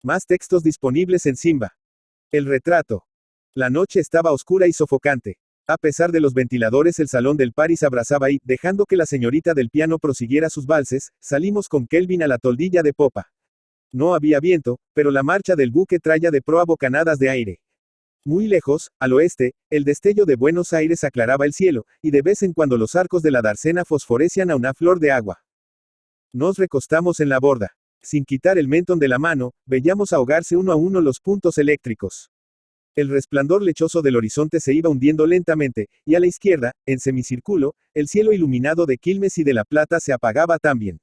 Más textos disponibles en Simba. El retrato. La noche estaba oscura y sofocante. A pesar de los ventiladores, el salón del Paris abrazaba y, dejando que la señorita del piano prosiguiera sus valses, salimos con Kelvin a la toldilla de popa. No había viento, pero la marcha del buque traía de proa bocanadas de aire. Muy lejos, al oeste, el destello de Buenos Aires aclaraba el cielo, y de vez en cuando los arcos de la dársena fosforecían a una flor de agua. Nos recostamos en la borda. Sin quitar el mentón de la mano, veíamos ahogarse uno a uno los puntos eléctricos. El resplandor lechoso del horizonte se iba hundiendo lentamente, y a la izquierda, en semicírculo, el cielo iluminado de Quilmes y de La Plata se apagaba también.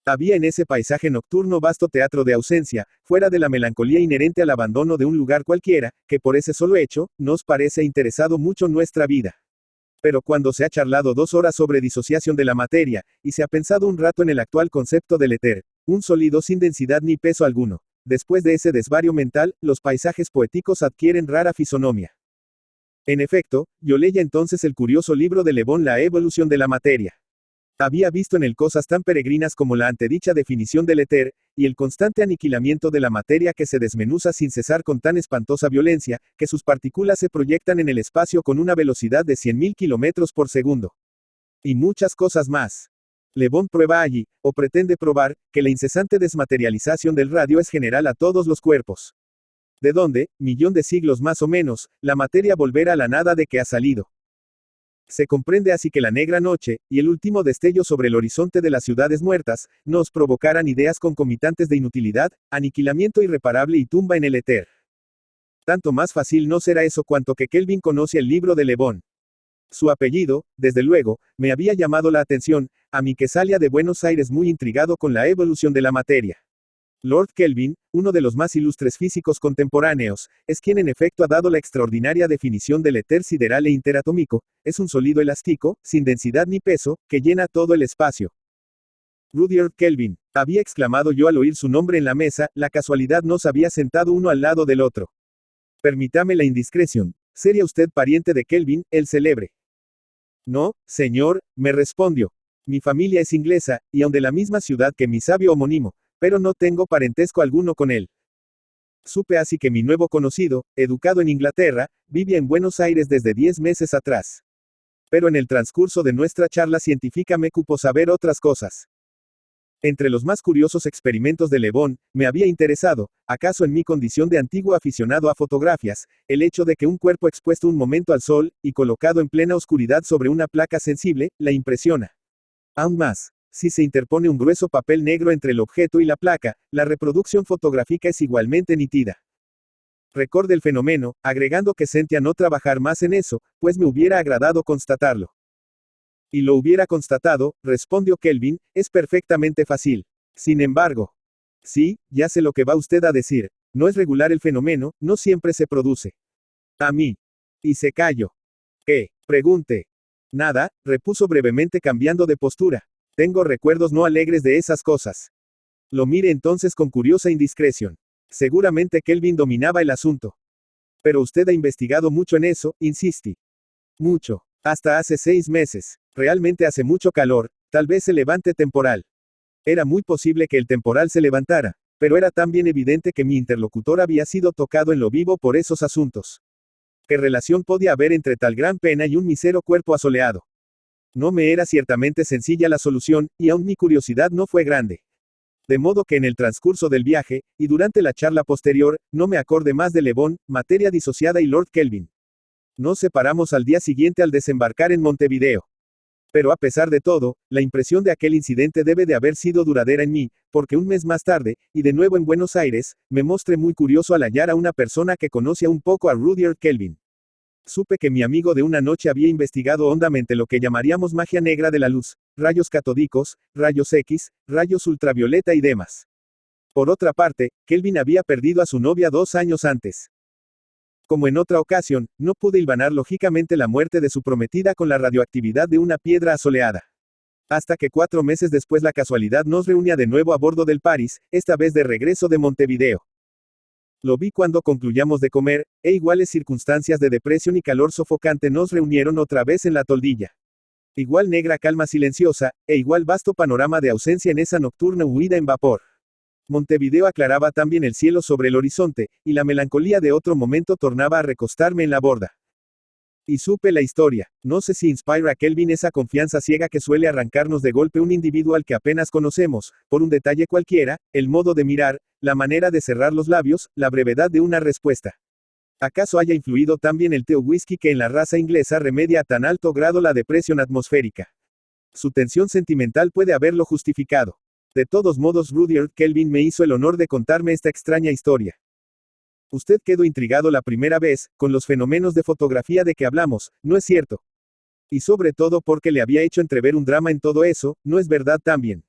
Había en ese paisaje nocturno vasto teatro de ausencia, fuera de la melancolía inherente al abandono de un lugar cualquiera, que por ese solo hecho, nos parece interesado mucho nuestra vida. Pero cuando se ha charlado 2 horas sobre disociación de la materia, y se ha pensado un rato en el actual concepto del éter, un sólido sin densidad ni peso alguno, después de ese desvarío mental, los paisajes poéticos adquieren rara fisonomía. En efecto, yo leía entonces el curioso libro de Le Bon, La evolución de la materia. Había visto en él cosas tan peregrinas como la antedicha definición del éter, y el constante aniquilamiento de la materia que se desmenuza sin cesar con tan espantosa violencia, que sus partículas se proyectan en el espacio con una velocidad de 100.000 kilómetros por segundo. Y muchas cosas más. Le Bon prueba allí, o pretende probar, que la incesante desmaterialización del radio es general a todos los cuerpos. De donde, millón de siglos más o menos, la materia volverá a la nada de que ha salido. Se comprende así que la negra noche, y el último destello sobre el horizonte de las ciudades muertas, nos provocaran ideas concomitantes de inutilidad, aniquilamiento irreparable y tumba en el éter. Tanto más fácil no será eso cuanto que Kelvin conoce el libro de Le Bon. Su apellido, desde luego, me había llamado la atención, a mí que salía de Buenos Aires muy intrigado con la evolución de la materia. Lord Kelvin, uno de los más ilustres físicos contemporáneos, es quien en efecto ha dado la extraordinaria definición del éter sideral e interatómico, es un sólido elástico, sin densidad ni peso, que llena todo el espacio. Rudyard Kelvin, había exclamado yo al oír su nombre en la mesa, la casualidad nos había sentado uno al lado del otro. Permítame la indiscreción, ¿sería usted pariente de Kelvin, el célebre? No, señor, me respondió. Mi familia es inglesa, y aun de la misma ciudad que mi sabio homónimo, pero no tengo parentesco alguno con él. Supe así que mi nuevo conocido, educado en Inglaterra, vivía en Buenos Aires desde 10 meses atrás. Pero en el transcurso de nuestra charla científica me cupo saber otras cosas. Entre los más curiosos experimentos de Le Bon, me había interesado, acaso en mi condición de antiguo aficionado a fotografías, el hecho de que un cuerpo expuesto un momento al sol, y colocado en plena oscuridad sobre una placa sensible, la impresiona. Aún más, si se interpone un grueso papel negro entre el objeto y la placa, la reproducción fotográfica es igualmente nítida. Recordé el fenómeno, agregando que sentía no trabajar más en eso, pues me hubiera agradado constatarlo. Y lo hubiera constatado, respondió Kelvin, es perfectamente fácil. Sin embargo. Sí, ya sé lo que va usted a decir. No es regular el fenómeno, no siempre se produce. A mí. Y se calló. ¿Qué? Pregunté. Nada, repuso brevemente cambiando de postura. Tengo recuerdos no alegres de esas cosas. Lo miré entonces con curiosa indiscreción. Seguramente Kelvin dominaba el asunto. Pero usted ha investigado mucho en eso, insistí. Mucho. Hasta hace 6 meses. Realmente hace mucho calor, tal vez se levante temporal. Era muy posible que el temporal se levantara, pero era también evidente que mi interlocutor había sido tocado en lo vivo por esos asuntos. ¿Qué relación podía haber entre tal gran pena y un mísero cuerpo asoleado? No me era ciertamente sencilla la solución, y aún mi curiosidad no fue grande. De modo que en el transcurso del viaje, y durante la charla posterior, no me acordé más de Le Bon, materia disociada y Lord Kelvin. Nos separamos al día siguiente al desembarcar en Montevideo. Pero a pesar de todo, la impresión de aquel incidente debe de haber sido duradera en mí, porque un mes más tarde, y de nuevo en Buenos Aires, me mostré muy curioso al hallar a una persona que conocía un poco a Rudyard Kelvin. Supe que mi amigo de una noche había investigado hondamente lo que llamaríamos magia negra de la luz, rayos catódicos, rayos X, rayos ultravioleta y demás. Por otra parte, Kelvin había perdido a su novia 2 años antes. Como en otra ocasión, no pude hilvanar lógicamente la muerte de su prometida con la radioactividad de una piedra asoleada. Hasta que 4 meses después la casualidad nos reunía de nuevo a bordo del Paris, esta vez de regreso de Montevideo. Lo vi cuando concluyamos de comer, e iguales circunstancias de depresión y calor sofocante nos reunieron otra vez en la toldilla. Igual negra calma silenciosa, e igual vasto panorama de ausencia en esa nocturna huida en vapor. Montevideo aclaraba también el cielo sobre el horizonte, y la melancolía de otro momento tornaba a recostarme en la borda. Y supe la historia. No sé si inspira a Kelvin esa confianza ciega que suele arrancarnos de golpe un individuo al que apenas conocemos, por un detalle cualquiera, el modo de mirar, la manera de cerrar los labios, la brevedad de una respuesta. ¿Acaso haya influido también el té o whisky que en la raza inglesa remedia a tan alto grado la depresión atmosférica? Su tensión sentimental puede haberlo justificado. De todos modos, Rudyard Kelvin me hizo el honor de contarme esta extraña historia. Usted quedó intrigado la primera vez, con los fenómenos de fotografía de que hablamos, ¿no es cierto? Y sobre todo porque le había hecho entrever un drama en todo eso, ¿no es verdad también?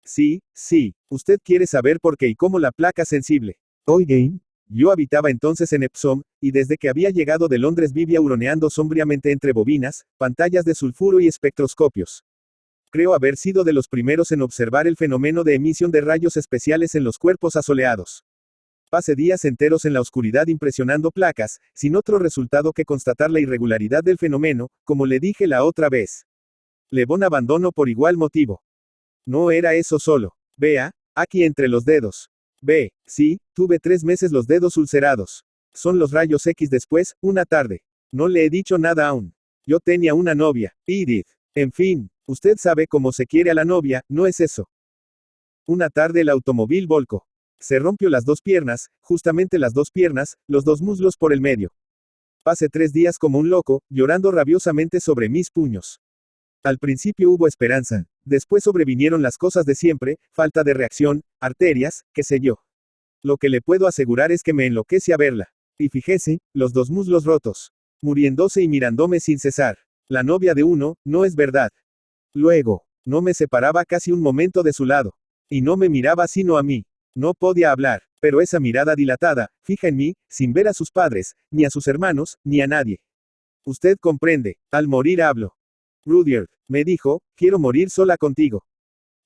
Sí, sí, usted quiere saber por qué y cómo la placa sensible. Oigan, yo habitaba entonces en Epsom, y desde que había llegado de Londres vivía huroneando sombríamente entre bobinas, pantallas de sulfuro y espectroscopios. Creo haber sido de los primeros en observar el fenómeno de emisión de rayos especiales en los cuerpos asoleados. Pasé días enteros en la oscuridad impresionando placas, sin otro resultado que constatar la irregularidad del fenómeno, como le dije la otra vez. Le Bon abandonó por igual motivo. No era eso solo. Vea, aquí entre los dedos. Ve, sí, tuve 3 meses los dedos ulcerados. Son los rayos X después, una tarde. No le he dicho nada aún. Yo tenía una novia, Edith. En fin, usted sabe cómo se quiere a la novia, ¿no es eso? Una tarde el automóvil volcó. Se rompió las 2 piernas, justamente las 2 piernas, los 2 muslos por el medio. Pasé 3 días como un loco, llorando rabiosamente sobre mis puños. Al principio hubo esperanza, después sobrevinieron las cosas de siempre, falta de reacción, arterias, qué sé yo. Lo que le puedo asegurar es que me enloquece a verla. Y fíjese, los 2 muslos rotos. Muriéndose y mirándome sin cesar. La novia de uno, no es verdad. Luego, no me separaba casi un momento de su lado. Y no me miraba sino a mí. No podía hablar, pero esa mirada dilatada, fija en mí, sin ver a sus padres, ni a sus hermanos, ni a nadie. Usted comprende, al morir hablo. Rudyard, me dijo, quiero morir sola contigo.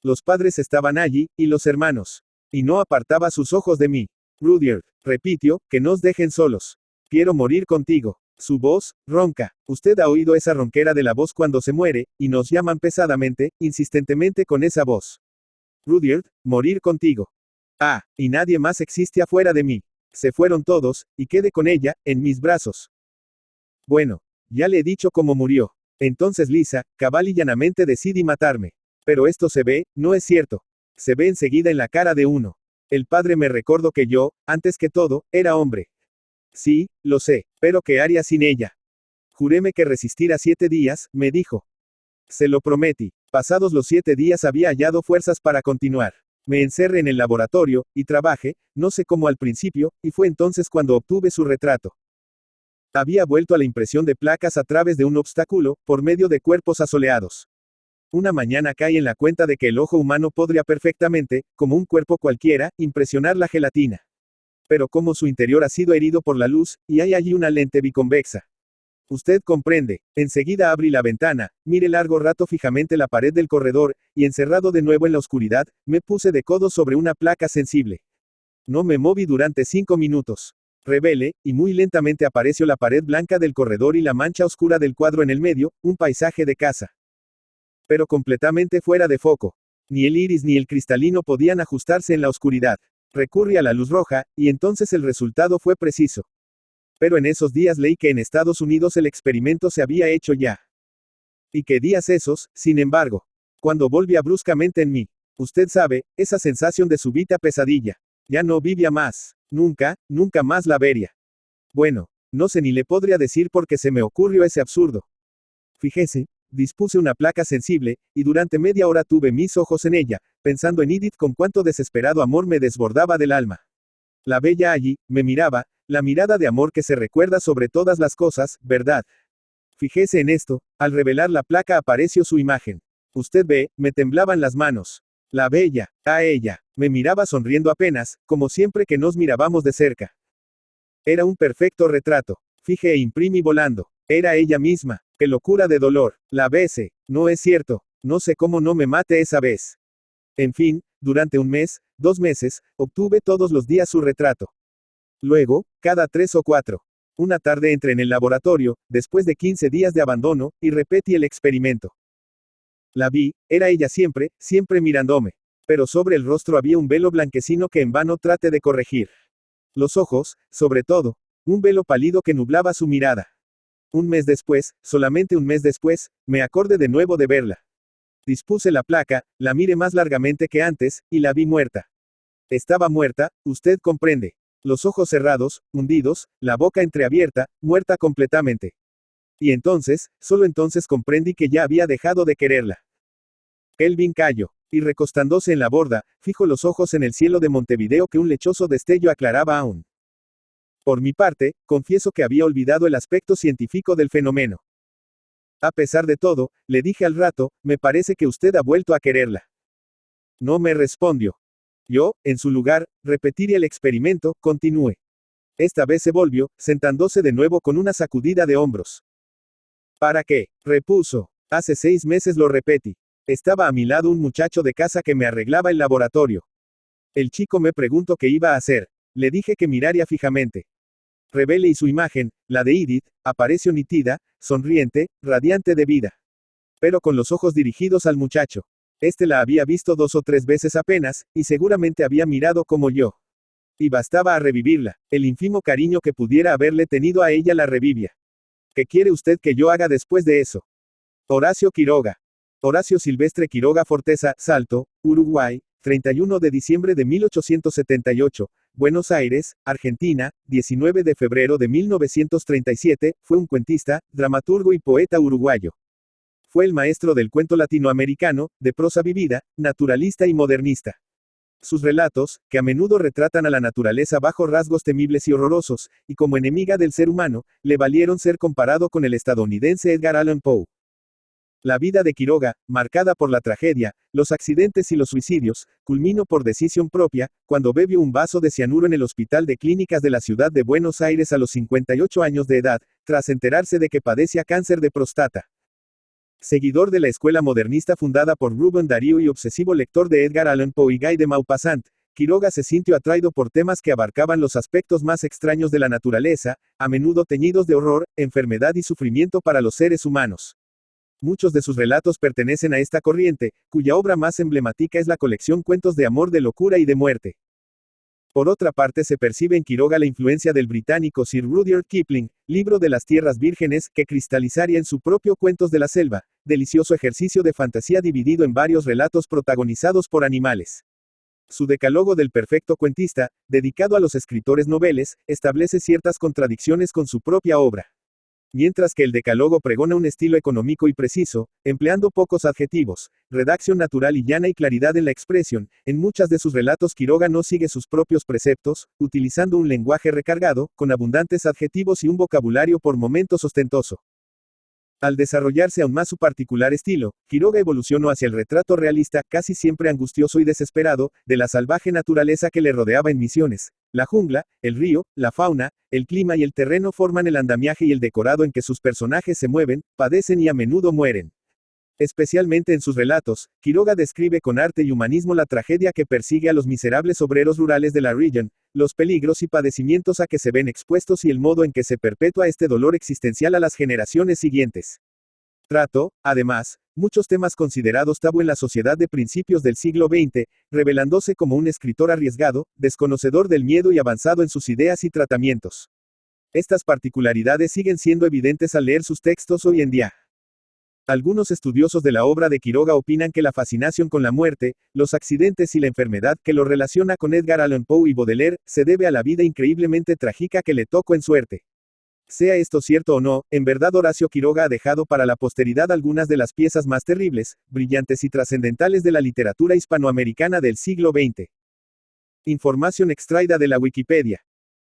Los padres estaban allí, y los hermanos. Y no apartaba sus ojos de mí. Rudyard, repitió, que nos dejen solos. Quiero morir contigo. Su voz, ronca. Usted ha oído esa ronquera de la voz cuando se muere, y nos llaman pesadamente, insistentemente con esa voz. Rudyard, morir contigo. Ah, y nadie más existe afuera de mí. Se fueron todos, y quedé con ella, en mis brazos. Bueno, ya le he dicho cómo murió. Entonces Lisa, cabal y llanamente decidí matarme. Pero esto se ve, no es cierto. Se ve enseguida en la cara de uno. El padre me recordó que yo, antes que todo, era hombre. Sí, lo sé, pero ¿qué haría sin ella? Juréme que resistira 7 días, me dijo. Se lo prometí. Pasados los 7 días había hallado fuerzas para continuar. Me encerré en el laboratorio, y trabajé, no sé cómo al principio, y fue entonces cuando obtuve su retrato. Había vuelto a la impresión de placas a través de un obstáculo, por medio de cuerpos asoleados. Una mañana caí en la cuenta de que el ojo humano podría perfectamente, como un cuerpo cualquiera, impresionar la gelatina. Pero como su interior ha sido herido por la luz, y hay allí una lente biconvexa. Usted comprende. Enseguida abrí la ventana, miré largo rato fijamente la pared del corredor, y encerrado de nuevo en la oscuridad, me puse de codo sobre una placa sensible. No me moví durante 5 minutos. Rebelé, y muy lentamente apareció la pared blanca del corredor y la mancha oscura del cuadro en el medio, un paisaje de casa. Pero completamente fuera de foco. Ni el iris ni el cristalino podían ajustarse en la oscuridad. Recurrí a la luz roja, y entonces el resultado fue preciso. Pero en esos días leí que en Estados Unidos el experimento se había hecho ya. Y que días esos, sin embargo. Cuando volvía bruscamente en mí. Usted sabe, esa sensación de súbita pesadilla. Ya no vivía más. Nunca, nunca más la vería. Bueno, no sé ni le podría decir por qué se me ocurrió ese absurdo. Fíjese, dispuse una placa sensible, y durante media hora tuve mis ojos en ella, pensando en Edith con cuánto desesperado amor me desbordaba del alma. La bella allí, me miraba, la mirada de amor que se recuerda sobre todas las cosas, ¿verdad? Fíjese en esto, al revelar la placa apareció su imagen. Usted ve, me temblaban las manos. La bella, a ella, me miraba sonriendo apenas, como siempre que nos mirábamos de cerca. Era un perfecto retrato. Fije e imprimí volando. Era ella misma. ¡Qué locura de dolor! La besé. No es cierto. No sé cómo no me mate esa vez. En fin, durante 1 mes, 2 meses, obtuve todos los días su retrato. Luego, cada 3 o 4. Una tarde entré en el laboratorio, después de 15 días de abandono, y repetí el experimento. La vi, era ella siempre, siempre mirándome. Pero sobre el rostro había un velo blanquecino que en vano trate de corregir. Los ojos, sobre todo, un velo pálido que nublaba su mirada. Un mes después, solamente un mes después, me acordé de nuevo de verla. Dispuse la placa, la miré más largamente que antes, y la vi muerta. Estaba muerta, usted comprende. Los ojos cerrados, hundidos, la boca entreabierta, muerta completamente. Y entonces, solo entonces comprendí que ya había dejado de quererla. Kelvin calló, y recostándose en la borda, fijó los ojos en el cielo de Montevideo que un lechoso destello aclaraba aún. Por mi parte, confieso que había olvidado el aspecto científico del fenómeno. A pesar de todo, le dije al rato, me parece que usted ha vuelto a quererla. No me respondió. Yo, en su lugar, repetiría el experimento, continué. Esta vez se volvió, sentándose de nuevo con una sacudida de hombros. ¿Para qué? Repuso. Hace 6 meses lo repetí. Estaba a mi lado un muchacho de casa que me arreglaba el laboratorio. El chico me preguntó qué iba a hacer. Le dije que miraría fijamente. Revele y su imagen, la de Edith, apareció nítida, sonriente, radiante de vida. Pero con los ojos dirigidos al muchacho. Este la había visto 2 o 3 veces apenas, y seguramente había mirado como yo. Y bastaba a revivirla. El ínfimo cariño que pudiera haberle tenido a ella la revivía. ¿Qué quiere usted que yo haga después de eso? Horacio Quiroga. Horacio Silvestre Quiroga Forteza, Salto, Uruguay, 31 de diciembre de 1878, Buenos Aires, Argentina, 19 de febrero de 1937, fue un cuentista, dramaturgo y poeta uruguayo. Fue el maestro del cuento latinoamericano, de prosa vivida, naturalista y modernista. Sus relatos, que a menudo retratan a la naturaleza bajo rasgos temibles y horrorosos, y como enemiga del ser humano, le valieron ser comparado con el estadounidense Edgar Allan Poe. La vida de Quiroga, marcada por la tragedia, los accidentes y los suicidios, culminó por decisión propia, cuando bebió un vaso de cianuro en el Hospital de Clínicas de la ciudad de Buenos Aires a los 58 años de edad, tras enterarse de que padecía cáncer de próstata. Seguidor de la escuela modernista fundada por Rubén Darío y obsesivo lector de Edgar Allan Poe y Guy de Maupassant, Quiroga se sintió atraído por temas que abarcaban los aspectos más extraños de la naturaleza, a menudo teñidos de horror, enfermedad y sufrimiento para los seres humanos. Muchos de sus relatos pertenecen a esta corriente, cuya obra más emblemática es la colección Cuentos de amor, de locura y de muerte. Por otra parte, se percibe en Quiroga la influencia del británico Sir Rudyard Kipling, Libro de las Tierras Vírgenes, que cristalizaría en su propio Cuentos de la Selva, delicioso ejercicio de fantasía dividido en varios relatos protagonizados por animales. Su Decálogo del perfecto cuentista, dedicado a los escritores noveles, establece ciertas contradicciones con su propia obra. Mientras que el Decálogo pregona un estilo económico y preciso, empleando pocos adjetivos, redacción natural y llana y claridad en la expresión, en muchas de sus relatos Quiroga no sigue sus propios preceptos, utilizando un lenguaje recargado, con abundantes adjetivos y un vocabulario por momentos ostentoso. Al desarrollarse aún más su particular estilo, Quiroga evolucionó hacia el retrato realista, casi siempre angustioso y desesperado, de la salvaje naturaleza que le rodeaba en Misiones. La jungla, el río, la fauna, el clima y el terreno forman el andamiaje y el decorado en que sus personajes se mueven, padecen y a menudo mueren. Especialmente en sus relatos, Quiroga describe con arte y humanismo la tragedia que persigue a los miserables obreros rurales de la región, los peligros y padecimientos a que se ven expuestos y el modo en que se perpetúa este dolor existencial a las generaciones siguientes. Trató, además, muchos temas considerados tabú en la sociedad de principios del siglo XX, revelándose como un escritor arriesgado, desconocedor del miedo y avanzado en sus ideas y tratamientos. Estas particularidades siguen siendo evidentes al leer sus textos hoy en día. Algunos estudiosos de la obra de Quiroga opinan que la fascinación con la muerte, los accidentes y la enfermedad que lo relaciona con Edgar Allan Poe y Baudelaire, se debe a la vida increíblemente trágica que le tocó en suerte. Sea esto cierto o no, en verdad Horacio Quiroga ha dejado para la posteridad algunas de las piezas más terribles, brillantes y trascendentales de la literatura hispanoamericana del siglo XX. Información extraída de la Wikipedia.